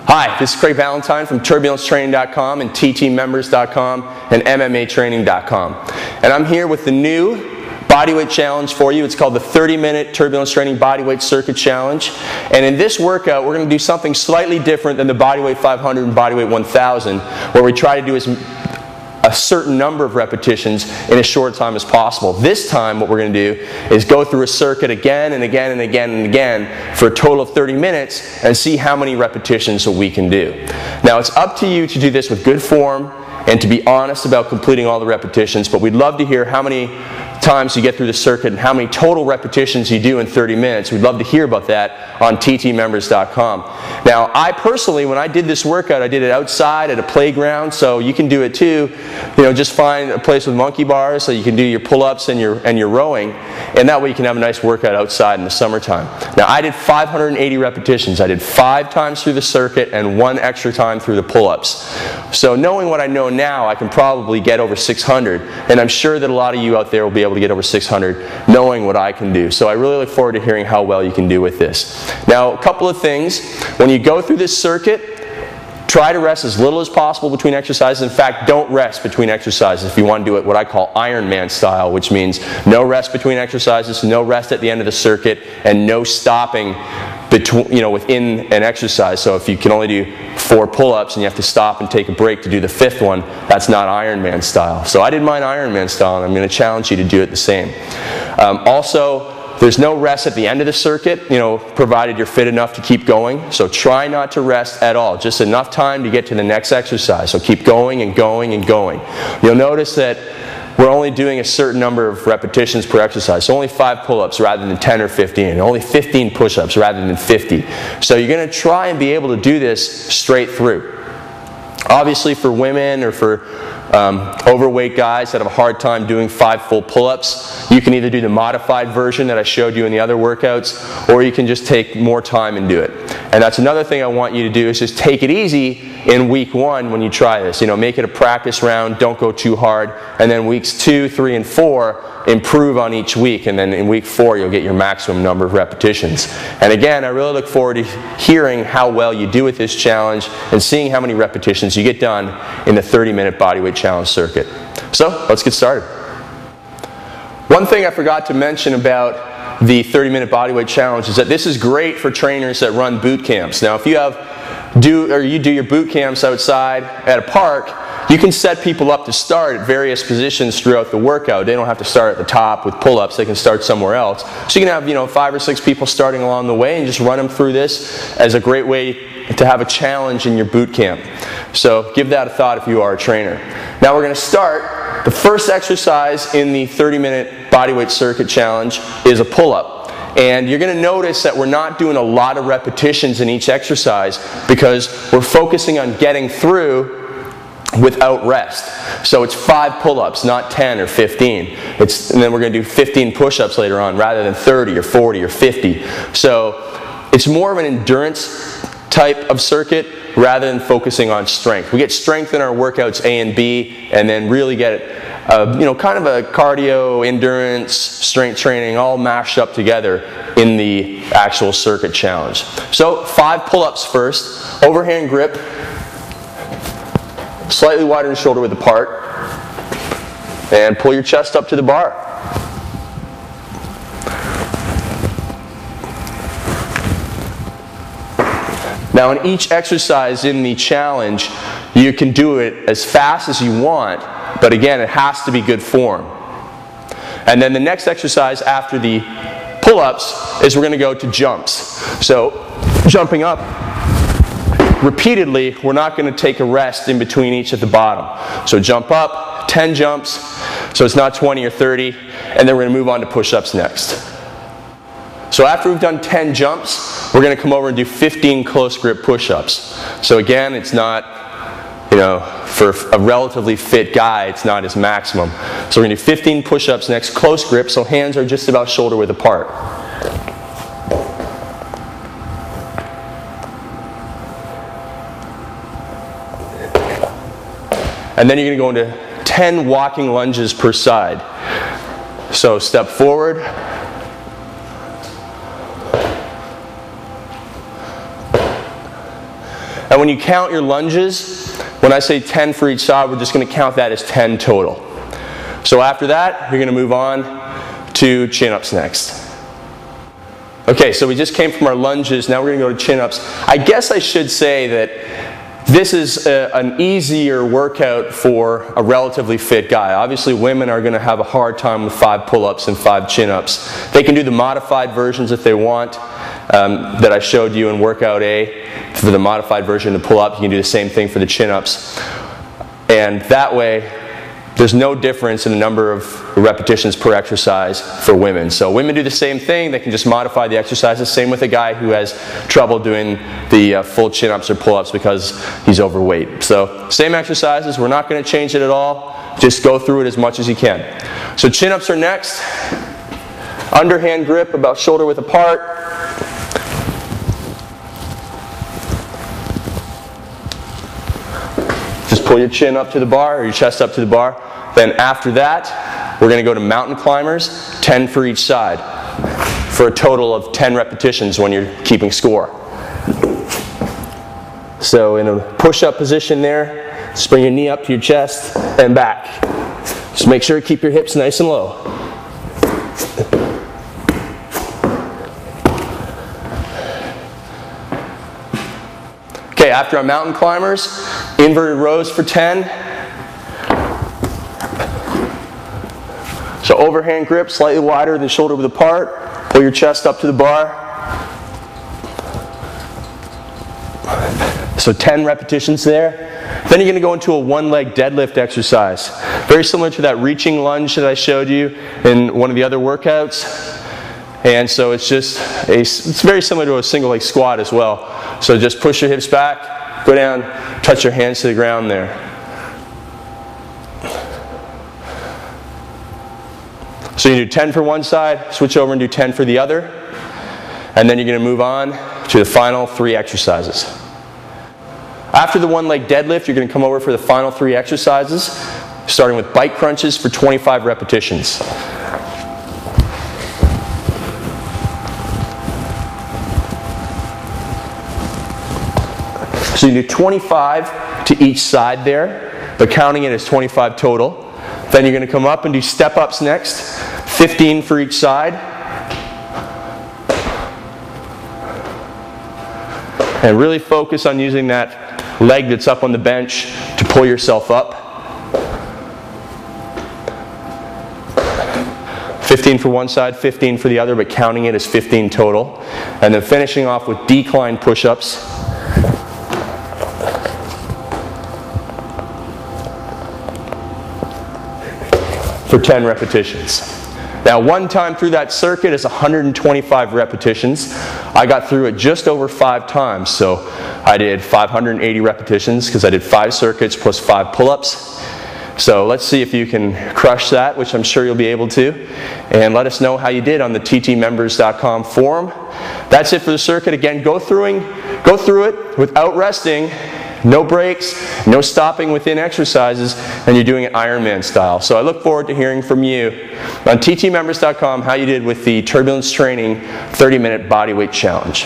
Hi, this is Craig Valentine from TurbulenceTraining.com and TTMembers.com and MMATraining.com. And I'm here with the new bodyweight challenge for you. It's called the 30-minute Turbulence Training Bodyweight Circuit Challenge. And in this workout, we're going to do something slightly different than the Bodyweight 500 and Bodyweight 1000, where we try to do a certain number of repetitions in as short time as possible. This time what we're going to do is go through a circuit again and again and again and again for a total of 30 minutes and see how many repetitions we can do. Now it's up to you to do this with good form and to be honest about completing all the repetitions, but we'd love to hear how many times you get through the circuit and how many total repetitions you do in 30 minutes. We'd love to hear about that on TTMembers.com. Now, I personally, when I did this workout, I did it outside at a playground, so you can do it too. You know, just find a place with monkey bars so you can do your pull-ups and your rowing, and that way you can have a nice workout outside in the summertime. Now, I did 580 repetitions. I did 5 times through the circuit and 1 extra time through the pull-ups. So knowing what I know now, I can probably get over 600, and I'm sure that a lot of you out there will be able to get over 600 knowing what I can do. So I really look forward to hearing how well you can do with this. Now, a couple of things. When you go through this circuit, try to rest as little as possible between exercises. In fact, don't rest between exercises if you want to do it what I call Ironman style, which means no rest between exercises, no rest at the end of the circuit, and no stopping within an exercise. So if you can only do 4 pull-ups and you have to stop and take a break to do the 5th one, that's not Ironman style. So I did mine Ironman style, and I'm going to challenge you to do it the same. Also, there's no rest at the end of the circuit, provided you're fit enough to keep going. So try not to rest at all. Just enough time to get to the next exercise. So keep going and going and going. You'll notice that we're only doing a certain number of repetitions per exercise. So only 5 pull-ups rather than 10 or 15. And only 15 push-ups rather than 50. So you're going to try and be able to do this straight through. Obviously for women or for overweight guys that have a hard time doing 5 full pull-ups, you can either do the modified version that I showed you in the other workouts, or you can just take more time and do it. And that's another thing I want you to do, is just take it easy in week 1 when you try this. Make it a practice round, don't go too hard, and then weeks 2, 3, and 4, improve on each week, and then in week 4 you'll get your maximum number of repetitions. And again, I really look forward to hearing how well you do with this challenge and seeing how many repetitions you get done in the 30-minute bodyweight challenge circuit. So let's get started. One thing I forgot to mention about the 30-minute bodyweight challenge is that this is great for trainers that run boot camps. Now, if you do your boot camps outside at a park, you can set people up to start at various positions throughout the workout. They don't have to start at the top with pull-ups. They can start somewhere else. So you can have 5 or 6 people starting along the way and just run them through this as a great way to have a challenge in your boot camp. So give that a thought if you are a trainer. Now we're going to start. The first exercise in the 30-minute bodyweight circuit challenge is a pull-up. And you're going to notice that we're not doing a lot of repetitions in each exercise because we're focusing on getting through without rest. So it's 5 pull-ups, not 10 or 15. And then we're going to do 15 push-ups later on rather than 30 or 40 or 50. So it's more of an endurance type of circuit rather than focusing on strength. We get strength in our workouts A and B, and then really get kind of a cardio, endurance, strength training all mashed up together in the actual circuit challenge. So 5 pull-ups first, overhand grip, slightly wider than shoulder width apart, and pull your chest up to the bar. Now in each exercise in the challenge, you can do it as fast as you want, but again, it has to be good form. And then the next exercise after the pull-ups is we're going to go to jumps. So jumping up repeatedly, we're not going to take a rest in between each at the bottom. So jump up, 10 jumps, so it's not 20 or 30, and then we're going to move on to push-ups next. So after we've done 10 jumps, we're going to come over and do 15 close grip push-ups. So again, it's not, for a relatively fit guy, it's not his maximum. So we're going to do 15 push-ups next, close grip, so hands are just about shoulder width apart. And then you're going to go into 10 walking lunges per side. So step forward, And when you count your lunges, when I say 10 for each side, we're just going to count that as 10 total. So after that, you're going to move on to chin-ups next. Okay, so we just came from our lunges, now we're going to go to chin-ups. I guess I should say that this is an easier workout for a relatively fit guy. Obviously, women are going to have a hard time with 5 pull-ups and 5 chin-ups. They can do the modified versions if they want, that I showed you in workout A. For the modified version to pull up, you can do the same thing for the chin-ups. And that way, there's no difference in the number of repetitions per exercise for women. So women do the same thing, they can just modify the exercises. Same with a guy who has trouble doing the full chin-ups or pull-ups because he's overweight. So same exercises, we're not going to change it at all. Just go through it as much as you can. So chin-ups are next. Underhand grip about shoulder width apart. Just pull your chin up to the bar or your chest up to the bar. Then after that, we're going to go to mountain climbers, 10 for each side, for a total of 10 repetitions when you're keeping score. So in a push-up position there, just bring your knee up to your chest and back. Just make sure to keep your hips nice and low. Okay, after our mountain climbers, inverted rows for 10. So overhand grip, slightly wider than shoulder width apart. Pull your chest up to the bar. So 10 repetitions there. Then you're going to go into a one-leg deadlift exercise. Very similar to that reaching lunge that I showed you in one of the other workouts. And so it's very similar to a single leg squat as well. So just push your hips back, go down, touch your hands to the ground there. So you do 10 for one side, switch over and do 10 for the other. And then you're going to move on to the final 3 exercises. After the one leg deadlift, you're going to come over for the final 3 exercises, starting with bike crunches for 25 repetitions. So you do 25 to each side there, but counting it as 25 total. Then you're going to come up and do step-ups next, 15 for each side. And really focus on using that leg that's up on the bench to pull yourself up. 15 for one side, 15 for the other, but counting it as 15 total. And then finishing off with decline push-ups. For 10 repetitions. Now, one time through that circuit is 125 repetitions. I got through it just over 5 times, so I did 580 repetitions because I did 5 circuits plus 5 pull-ups. So let's see if you can crush that, which I'm sure you'll be able to. And let us know how you did on the ttmembers.com forum. That's it for the circuit. Again, go through it without resting. No breaks, no stopping within exercises, and you're doing it Ironman style. So I look forward to hearing from you on ttmembers.com how you did with the Turbulence Training 30-minute bodyweight challenge.